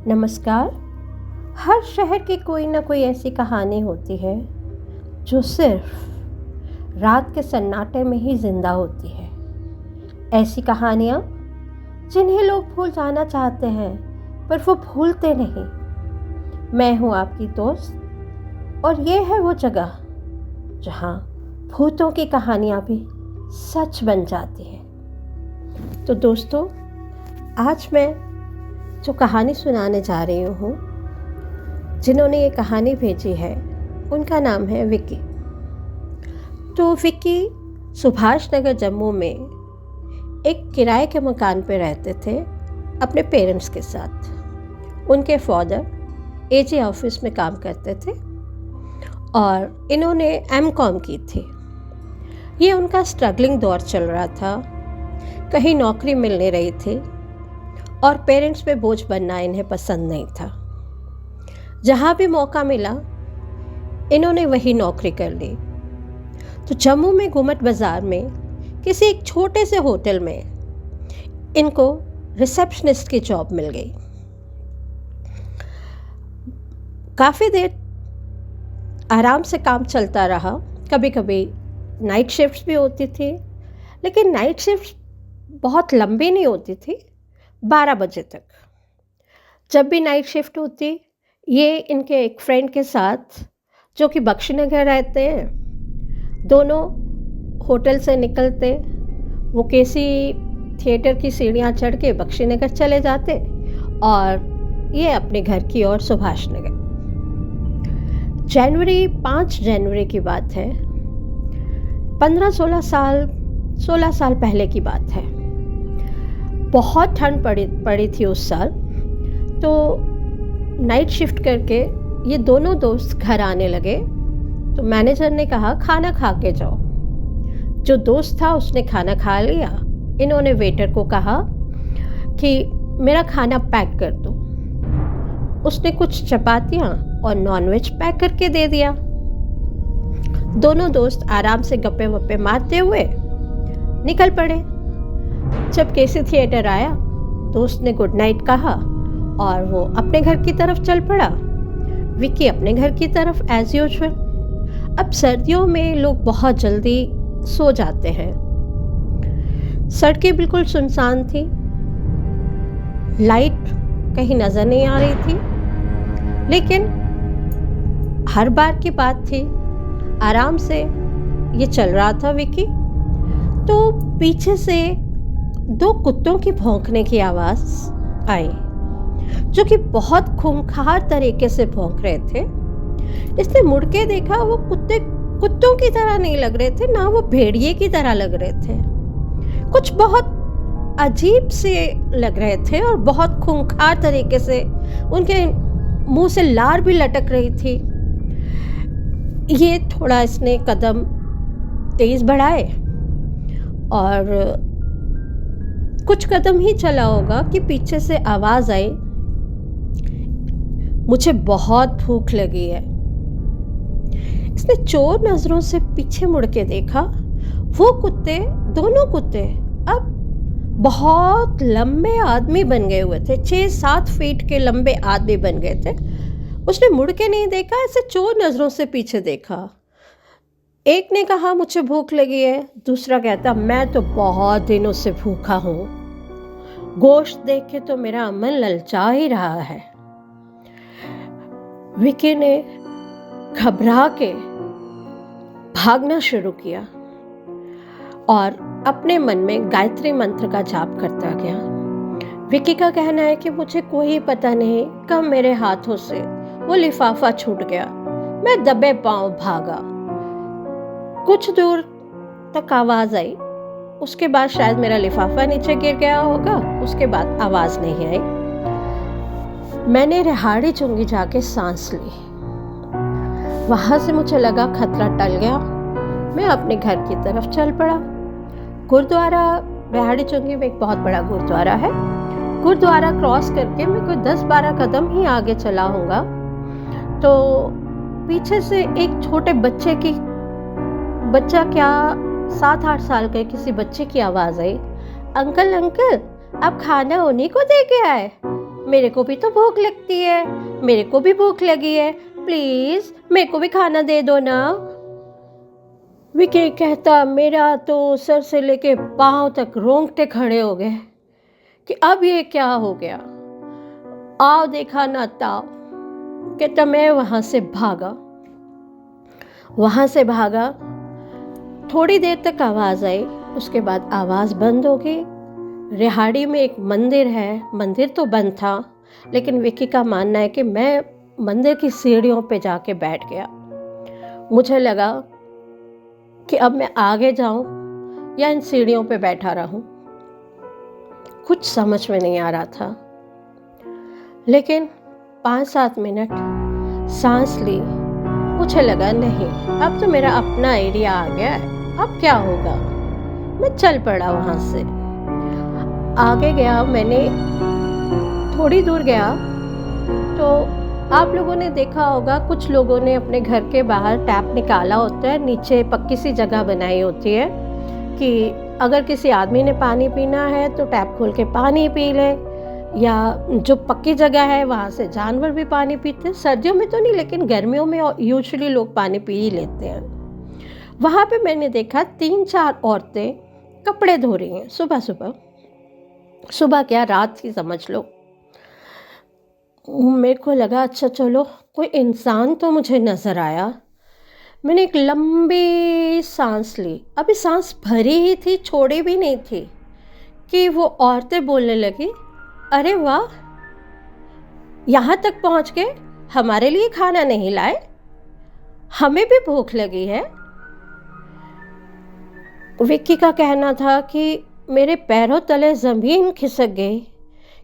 नमस्कार। हर शहर की कोई ना कोई ऐसी कहानी होती है जो सिर्फ रात के सन्नाटे में ही जिंदा होती है। ऐसी कहानियाँ जिन्हें लोग भूल जाना चाहते हैं पर वो भूलते नहीं। मैं हूँ आपकी दोस्त और ये है वो जगह जहाँ भूतों की कहानियाँ भी सच बन जाती हैं। तो दोस्तों, आज मैं जो कहानी सुनाने जा रही हूँ, जिन्होंने ये कहानी भेजी है उनका नाम है विकी। तो विकी सुभाष नगर जम्मू में एक किराए के मकान पे रहते थे अपने पेरेंट्स के साथ। उनके फादर एजी ऑफिस में काम करते थे और इन्होंने एमकॉम की थी। ये उनका स्ट्रगलिंग दौर चल रहा था, कहीं नौकरी मिल नहीं रही थी और पेरेंट्स पे बोझ बनना इन्हें पसंद नहीं था। जहाँ भी मौका मिला इन्होंने वही नौकरी कर ली। तो जम्मू में घुमट बाज़ार में किसी एक छोटे से होटल में इनको रिसेप्शनिस्ट की जॉब मिल गई। काफ़ी देर आराम से काम चलता रहा। कभी कभी नाइट शिफ्ट्स भी होती थी, लेकिन नाइट शिफ्ट्स बहुत लंबी नहीं होती थी, 12 बजे तक। जब भी नाइट शिफ्ट होती, ये इनके एक फ्रेंड के साथ जो कि बख्शीनगर रहते हैं, दोनों होटल से निकलते। वो केसी थिएटर की सीढ़ियाँ चढ़ के बख्शीनगर चले जाते और ये अपने घर की ओर सुभाष नगर। 5 जनवरी की बात है। 16 साल पहले की बात है। बहुत ठंड पड़ी थी उस साल। तो नाइट शिफ्ट करके ये दोनों दोस्त घर आने लगे। तो मैनेजर ने कहा खाना खा के जाओ। जो दोस्त था उसने खाना खा लिया। इन्होंने वेटर को कहा कि मेरा खाना पैक कर दो। उसने कुछ चपातियाँ और नॉनवेज पैक करके दे दिया। दोनों दोस्त आराम से गप्पे वप्पे मारते हुए निकल पड़े। जब केसी थिएटर आया, दोस्त ने गुड नाइट कहा और वो अपने घर की तरफ चल पड़ा। विकी अपने घर की तरफ एज यूजुअल। अब सर्दियों में लोग बहुत जल्दी सो जाते हैं। सड़कें बिल्कुल सुनसान थी, लाइट कहीं नजर नहीं आ रही थी, लेकिन हर बार की बात थी, आराम से ये चल रहा था विकी। तो पीछे से 2 कुत्तों की भौंकने की आवाज़ आई, जो कि बहुत खूंखार तरीके से भौंक रहे थे। इसने मुड़ के देखा, वो कुत्तों की तरह नहीं लग रहे थे, ना वो भेड़िए की तरह लग रहे थे। कुछ बहुत अजीब से लग रहे थे और बहुत खूंखार तरीके से उनके मुंह से लार भी लटक रही थी। ये थोड़ा इसने कदम तेज बढ़ाए और कुछ कदम ही चला होगा कि पीछे से आवाज आई, मुझे बहुत भूख लगी है। इसने चोर नजरों से पीछे मुड़ के देखा। वो दोनों कुत्ते अब बहुत लंबे आदमी बन गए हुए थे। 6-7 फीट के लंबे आदमी बन गए थे। उसने मुड़ के नहीं देखा, ऐसे चोर नजरों से पीछे देखा। एक ने कहा मुझे भूख लगी है, दूसरा कहता मैं तो बहुत दिनों से भूखा हूँ, गोश्त देख के तो मेरा मन ललचा ही रहा है। विकी ने घबरा के भागना शुरू किया और अपने मन में गायत्री मंत्र का जाप करता गया। विकी का कहना है कि मुझे कोई पता नहीं कब मेरे हाथों से वो लिफाफा छूट गया। मैं दबे पांव भागा। कुछ दूर तक आवाज आई, उसके बाद शायद मेरा लिफाफा नीचे गिर गया होगा। उसके बाद आवाज नहीं आई। मैंने रिहाड़ी चुंगी जाके सांस ली। वहां से मुझे लगा खतरा टल गया। मैं अपने घर की तरफ चल पड़ा। गुरुद्वारा, रिहाड़ी चुंगी में एक बहुत बड़ा गुरुद्वारा है। गुरुद्वारा क्रॉस करके मैं कोई 10-12 कदम ही आगे चला होगा तो पीछे से एक छोटे बच्चा क्या 7-8 साल के किसी बच्चे की आवाज़ आई, अंकल अंकल आप खाना उन्हीं को दे के आए, मेरे को भी तो भूख लगती है, मेरे को भी भूख लगी है, प्लीज़ मेरे को भी खाना दे दो ना। विकी कहता, मेरा तो सर से लेके पाँव तक रोंगटे खड़े हो गए कि अब ये क्या हो गया। आओ देखा ना ताओ। कहता, मैं वहाँ से भागा। थोड़ी देर तक आवाज़ आई, उसके बाद आवाज़ बंद हो गई। रिहाड़ी में एक मंदिर है, मंदिर तो बंद था, लेकिन विकी का मानना है कि मैं मंदिर की सीढ़ियों पे जाके बैठ गया। मुझे लगा कि अब मैं आगे जाऊं या इन सीढ़ियों पे बैठा रहूं, कुछ समझ में नहीं आ रहा था। लेकिन 5-7 मिनट सांस ली, मुझे लगा नहीं, अब तो मेरा अपना एरिया आ गया है, अब क्या होगा। मैं चल पड़ा वहाँ से, आगे गया। मैंने थोड़ी दूर गया तो आप लोगों ने देखा होगा, कुछ लोगों ने अपने घर के बाहर टैप निकाला होता है, नीचे पक्की सी जगह बनाई होती है कि अगर किसी आदमी ने पानी पीना है तो टैप खोल के पानी पी ले, या जो पक्की जगह है वहाँ से जानवर भी पानी पीते हैं। सर्दियों में तो नहीं, लेकिन गर्मियों में यूजुअली लोग पानी पी ही लेते हैं। वहाँ पे मैंने देखा 3-4 औरतें कपड़े धो रही हैं सुबह क्या, रात की समझ लो। मेरे को लगा अच्छा चलो कोई इंसान तो मुझे नज़र आया। मैंने एक लंबी सांस ली, अभी सांस भरी ही थी, छोड़ी भी नहीं थी, कि वो औरतें बोलने लगी, अरे वाह, यहाँ तक पहुँच के हमारे लिए खाना नहीं लाए, हमें भी भूख लगी है। विक्की का कहना था कि मेरे पैरों तले ज़मीन खिसक गई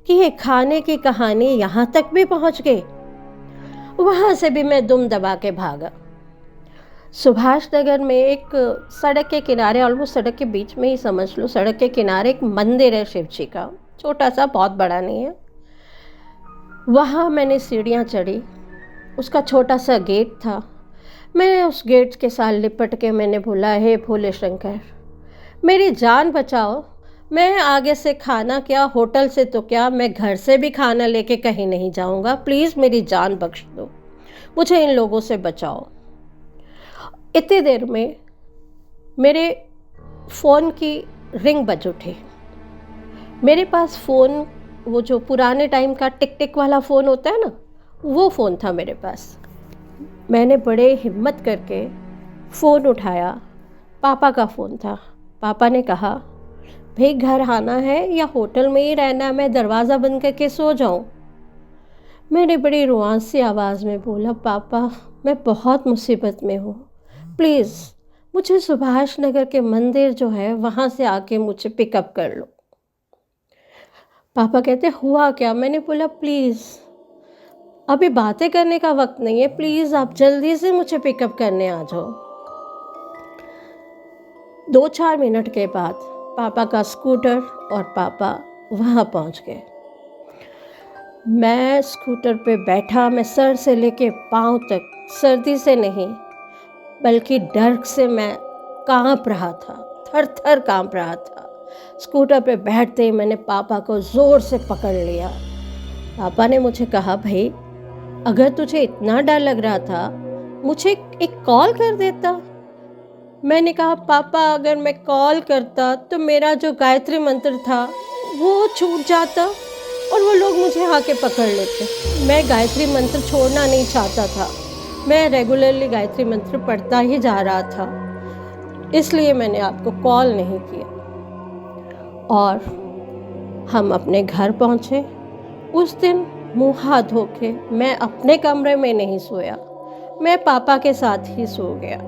कि ये खाने की कहानी यहाँ तक भी पहुँच गई। वहाँ से भी मैं दुम दबा के भागा। सुभाष नगर में एक सड़क के किनारे, ऑलमोस्ट सड़क के बीच में ही समझ लो, सड़क के किनारे एक मंदिर है शिव जी का, छोटा सा, बहुत बड़ा नहीं है। वहाँ मैंने सीढ़ियाँ चढ़ी, उसका छोटा सा गेट था। मैं उस गेट के साथ लिपट के मैंने बोला, हे भोले शंकर, मेरी जान बचाओ। मैं आगे से खाना क्या, होटल से तो क्या, मैं घर से भी खाना लेके कहीं नहीं जाऊंगा, प्लीज़ मेरी जान बख्श दो, मुझे इन लोगों से बचाओ। इतनी देर में मेरे फ़ोन की रिंग बज उठी। मेरे पास फ़ोन, वो जो पुराने टाइम का टिक टिक वाला फ़ोन होता है ना, वो फ़ोन था मेरे पास। मैंने बड़े हिम्मत करके फ़ोन उठाया, पापा का फ़ोन था। पापा ने कहा, भाई घर आना है या होटल में ही रहना है, मैं दरवाज़ा बंद करके सो जाऊं। मैंने बड़ी रुआंस सी आवाज़ में बोला, पापा मैं बहुत मुसीबत में हूँ, प्लीज़ मुझे सुभाष नगर के मंदिर जो है वहाँ से आके मुझे पिकअप कर लो। पापा कहते, हुआ क्या? मैंने बोला, प्लीज़ अभी बातें करने का वक्त नहीं है, प्लीज़ आप जल्दी से मुझे पिकअप करने आ जाओ। 2-4 मिनट के बाद पापा का स्कूटर और पापा वहाँ पहुँच गए। मैं स्कूटर पे बैठा, मैं सर से लेके पाँव तक, सर्दी से नहीं बल्कि डर से मैं काँप रहा था, थर थर काँप रहा था। स्कूटर पे बैठते ही मैंने पापा को ज़ोर से पकड़ लिया। पापा ने मुझे कहा, भाई अगर तुझे इतना डर लग रहा था मुझे एक कॉल कर देता। मैंने कहा, पापा अगर मैं कॉल करता तो मेरा जो गायत्री मंत्र था वो छूट जाता और वो लोग मुझे आके पकड़ लेते। मैं गायत्री मंत्र छोड़ना नहीं चाहता था, मैं रेगुलरली गायत्री मंत्र पढ़ता ही जा रहा था, इसलिए मैंने आपको कॉल नहीं किया। और हम अपने घर पहुँचे। उस दिन मुँह हाथ धो के मैं अपने कमरे में नहीं सोया, मैं पापा के साथ ही सो गया।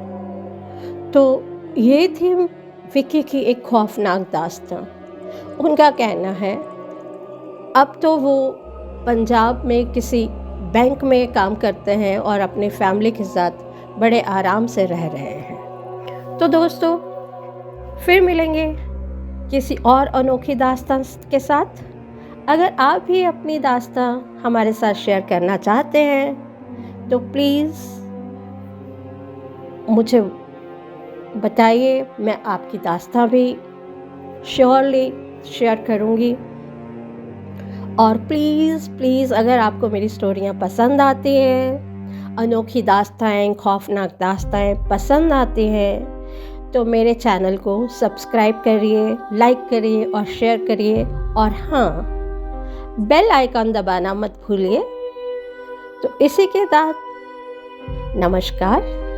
तो ये थी विक्की की एक खौफनाक दास्तां। उनका कहना है अब तो वो पंजाब में किसी बैंक में काम करते हैं और अपनी फैमिली के साथ बड़े आराम से रह रहे हैं। तो दोस्तों, फिर मिलेंगे किसी और अनोखी दास्तां के साथ। अगर आप भी अपनी दास्तां हमारे साथ शेयर करना चाहते हैं तो प्लीज़ मुझे बताइए, मैं आपकी दास्तां भी श्योरली शेयर करूंगी। और प्लीज़ प्लीज़ अगर आपको मेरी स्टोरियाँ पसंद आती हैं, अनोखी दास्तानें, खौफनाक दास्तानें पसंद आती हैं, तो मेरे चैनल को सब्सक्राइब करिए, लाइक करिए और शेयर करिए। और हाँ, बेल आइकन दबाना मत भूलिए। तो इसी के साथ नमस्कार।